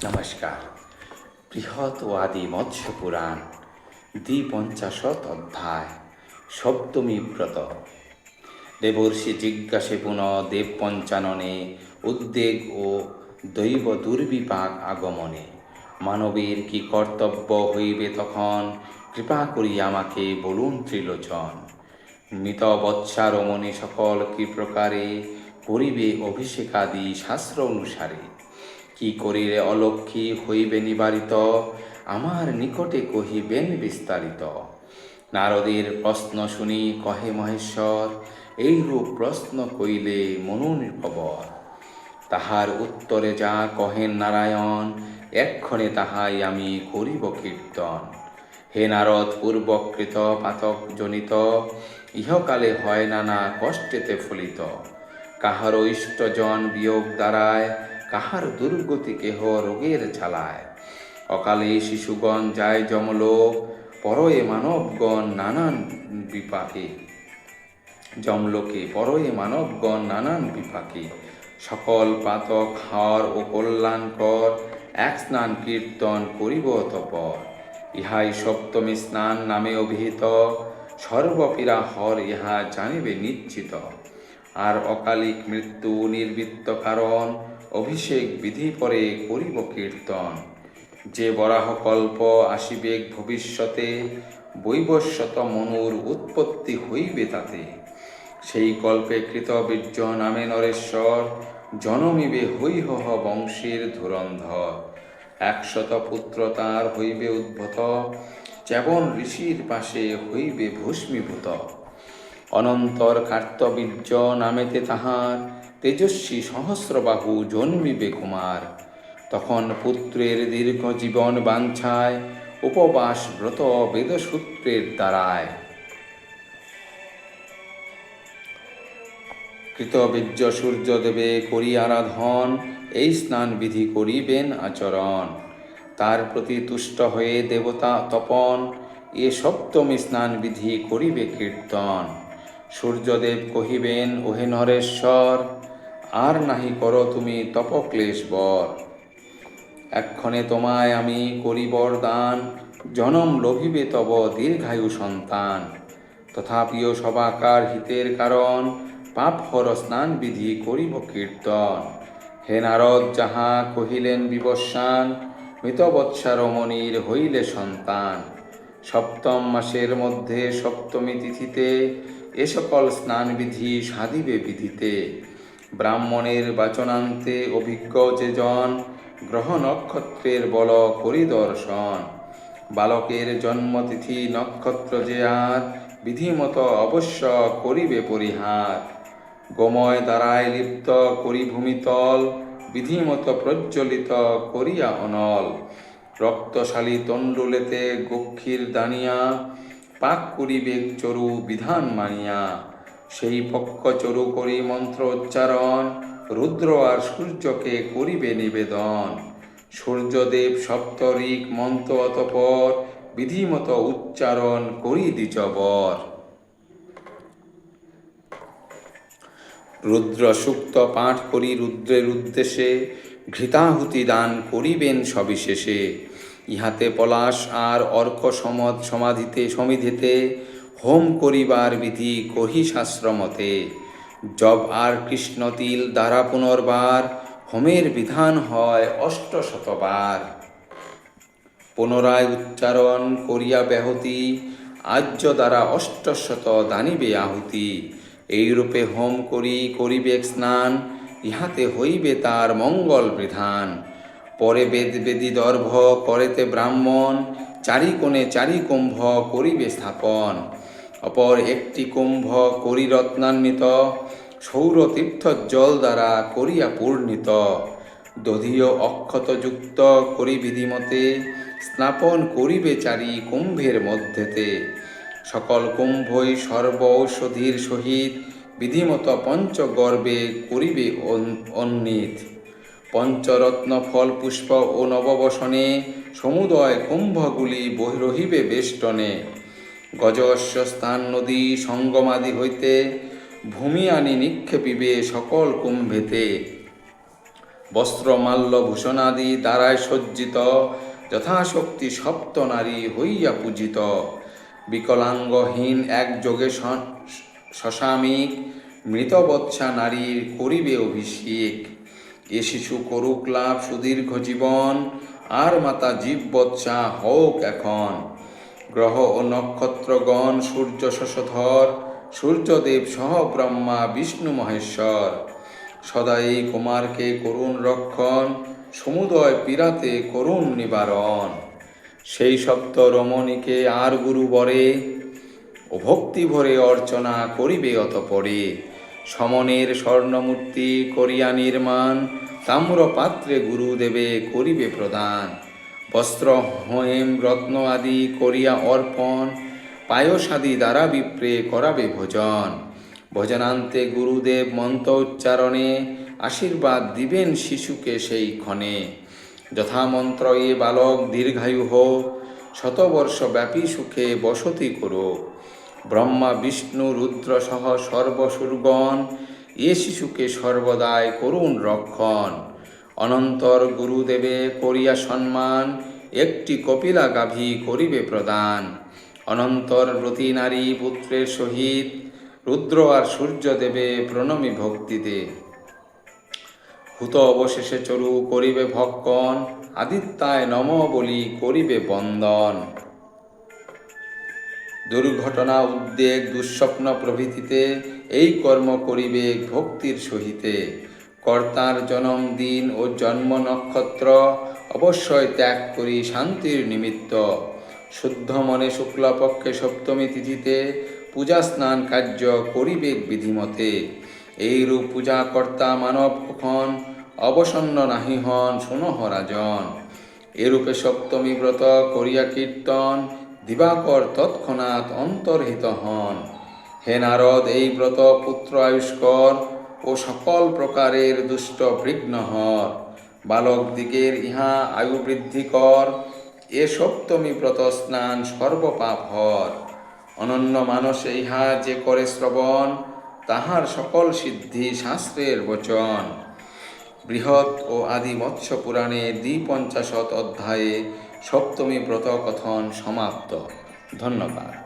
নমস্কার। বৃহৎ ও আদি মৎস্য পুরাণ ৫৫ অধ্যায় সপ্তমী ব্রত। দেবর্ষি জিজ্ঞাসে পুনঃ দেব পঞ্চাননে উদ্বেগ ও দৈব দুর্বিপাক আগমনে। মানবের কি কর্তব্য হইবে তখন, কৃপা করি আমাকে বলুন ত্রিলোচন। মৃত বৎসা রমণী সকল কি প্রকারে করিবে অভিষেকাদি শাস্ত্র অনুসারে। কি করিলে অলক্ষ্মী হইবে নিবারিত, আমার নিকটে কহিবেন বিস্তারিত। নারদের প্রশ্ন শুনি কহে মহেশ্বর, এইরূপ প্রশ্ন কইলে মনু নির্ভবর। তাহার উত্তরে যা কহেন নারায়ণ, এক্ষণে তাহাই আমি করিব কীর্তন। হে নারদ, পূর্বকৃত পাতক জনিত, ইহকালে হয় নানা কষ্টেতে ফলিত। কাহারও ইষ্টজন বিয়োগ দ্বারায়, কাহার দুর্গতি কেহ রোগের জ্বালায়। অকালে শিশুগণ যায় যমলোক, পরয়ে মানবগণ নানান বিপাকে। যমলোকে পরয়ে মানবগণ নানান বিপাকে। সকল পাতক হার ও কল্যাণকর, এক স্নান কীর্তন করিব তপর। ইহাই সপ্তমী স্নান নামে অভিহিত, সর্বপীড়া হর ইহা জানিবে নিশ্চিত। আর অকালিক মৃত্যু নির্বৃত্ত কারণ, অভিষেক বিধি পরে করিব কীর্তন। যে বরাহকল্প আসিবেক ভবিষ্যতে, বৈবস্বত মনুর উৎপত্তি হইবে তাতে। সেই কল্পে কৃতবীর্য নামে নরেশ্বর, জনমিবে হৈহহ বংশের ধুরন্ধর। ১০০ পুত্র তার হইবে উদ্ভূত, চ্যবন ঋষির পাশে হইবে ভস্মীভূত। অনন্তর কার্তবীর্য নামেতে তাহার, তেজস্বী সহস্রবাহু জন্মিবে কুমার। তখন পুত্রের দীর্ঘ জীবন বাঞ্ছায়, উপবাস ব্রত বেদসূত্রের দ্বারায়। কৃতবীর্য সূর্যদেবে করি আরাধন, এই স্নান বিধি করিবেন আচরণ। তার প্রতি তুষ্ট হয়ে দেবতা তপন, এ সপ্তমী স্নান বিধি করিবে কীর্তন। সূর্যদেব কহিবেন ওহে নরেশ্বর, আর নাহি করো তুমি তপক্লেশ বর। এক্ষণে তোমায় আমি করি বরদান, জনম লভিবে তব দীর্ঘায়ু সন্তান। তথাপিও সবাকার হিতের কারণ, পাপ হর স্নান বিধি করিব কীর্তন। হে নারদ, যাহা কহিলেন বিবস্বান, মৃতবৎসা রমণীর হইলে সন্তান। সপ্তম মাসের মধ্যে সপ্তমী তিথিতে, এ সকল স্নান বিধি সাধিবে বিধিতে। ব্রাহ্মণের বাচনান্তে অভিজ্ঞ যে জন, গ্রহ নক্ষত্রের বল করি দর্শন। বালকের জন্মতিথি নক্ষত্র যে আর, বিধিমত অবশ্য করিবে পরিহার। গোময় দ্বারায় লিপ্ত করি ভূমিতল, বিধিমত প্রজ্জ্বলিত করিয়া অনল। রক্তশালী তণ্ডুলেতে গক্ষীর দানিয়া, পাক করিবে চরু বিধান মানিয়া। সেই পক্ষ চরু করি মন্ত্র উচ্চারণ, রুদ্র আর সূর্যকে করিবে নিবেদন। সূর্যদেব সপ্তরিক মন্ত্র অতপর, বিধিমত উচ্চারণ করি দ্বিজবর। রুদ্র সূক্ত পাঠ করি রুদ্রের উদ্দেশ্যে, ঘৃতাহুতি দান করিবেন সবিশেষে। ইহাতে পলাশ আর অর্ক সমিধিতে, হোম করিবার বিধি কহি শাস্ত্রমতে। জব আর কৃষ্ণতিল দ্বারা পুনর্বার, হোমের বিধান হয় ৮০০বার। পুনরায় উচ্চারণ করিয়া ব্যাহতি, আজ্য দ্বারা ৮০০ দানিবে আহুতি। এইরূপে হোম করিবেক স্নান, ইহাতে হইবে তার মঙ্গল বিধান। পরে বেদী দর্ভ করেতে ব্রাহ্মণ, চারিকোণে ৪ কুম্ভ করিবে স্থাপন। অপর একটি কুম্ভ করি রত্নান্বিত, সৌর তীর্থজল দ্বারা করিয়া পূর্ণিত। দধীয় অক্ষত যুক্ত করি বিধিমতে, স্নাপন করিবে ৪ কুম্ভের মধ্যেতে। সকল কুম্ভই সর্ব ঔষধির সহিত, বিধিমত পঞ্চগর্বে করিবে অন্বিত। পঞ্চরত্ন ফল পুষ্প ও নববসনে, সমুদয় কুম্ভগুলি রহিবে বেষ্টনে। গজস্য স্থান নদী সঙ্গমাদি হইতে, ভূমি আনি নিক্ষেপিবে সকল কুম্ভেতে। বস্ত্র মাল্য ভূষণাদি দ্বারায় সজ্জিত, যথাশক্তি সপ্ত নারী হইয়া পূজিত। বিকলাঙ্গহীন এক যোগে শশামিক, মৃতবৎসা নারীর করিবে অভিষেক। এ শিশু করুক লাভ সুদীর্ঘ জীবন, আর মাতা জীববৎসা হোক এখন। গ্রহ ও নক্ষত্রগণ সূর্য শশধর, সূর্যদেব সহ ব্রহ্মা বিষ্ণু মহেশ্বর। সদা এই কুমারকে করুণ রক্ষণ, সমুদয় পীড়াতে করুণ নিবারণ। সেই সপ্ত রমণীকে আর গুরু বরে, ও ভক্তি ভরে অর্চনা করিবে অতঃপরে। সমনের স্বর্ণমূর্তি করিয়া নির্মাণ, তাম্র পাত্রে গুরুদেবে করিবে প্রদান। বস্ত্র হেম রত্ন আদি করিয়া অর্পণ, পায়সাদি দ্বারা বিপ্রে করাবে ভোজন। ভোজনান্তে গুরুদেব মন্ত্র উচ্চারণে, আশীর্বাদ দিবেন শিশুকে সেই ক্ষণে। যথামন্ত্র এ বালক দীর্ঘায়ু হোক, শতবর্ষ ব্যাপী সুখে বসতি করো। ব্রহ্মা বিষ্ণু রুদ্র সহ সর্বসুরগণ, এ শিশুকে সর্বদাই করুণ রক্ষণ। অনন্তর গুরুদেবে করিয়া সম্মান, একটি কপিলা গাভী করিবে প্রদান। অনন্তর ব্রতী নারী পুত্রের সহিত, রুদ্র আর সূর্য দেবে প্রণমী ভক্তিতে। হুত অবশেষে চরু করিবে ভক্ষণ, আদিত্যায় নম বলি করিবে বন্দন। দুর্ঘটনা উদ্বেগ দুঃস্বপ্ন প্রভৃতিতে, এই কর্ম করিবে ভক্তির সহিতে। কর্তার জনম দিন ও জন্ম নক্ষত্র, অবশ্যই ত্যাগ করি শান্তির নিমিত্ত। শুদ্ধ মনে শুক্লপক্ষে সপ্তমী তিথিতে, পূজা স্নান কার্য করিবে বিধিমতে। এইরূপ পূজা কর্তা মানব কখন, অবসন্ন নাহি হন শুনহ রাজন। এরূপে সপ্তমী ব্রত করিয়া কীর্তন, দিবাকর তৎক্ষণাৎ অন্তর্হিত হন। হে নারদ, এই ব্রত পুত্র আয়ুষ্কর, ও সকল প্রকারের দুষ্ট বিঘ্নহর। বালক দিগের ইহা আয়ু বৃদ্ধি কর, এ সপ্তমী ব্রত স্নান সর্বপাপ হর। অনন্য মানসে ইহা যে করে শ্রবণ, তাহার সকল সিদ্ধি শাস্ত্রের বচন। বৃহৎ ও আদি মৎস্য পুরাণে ২৫ অধ্যায়ে সপ্তমী ব্রত কথন সমাপ্ত। ধন্যবাদ।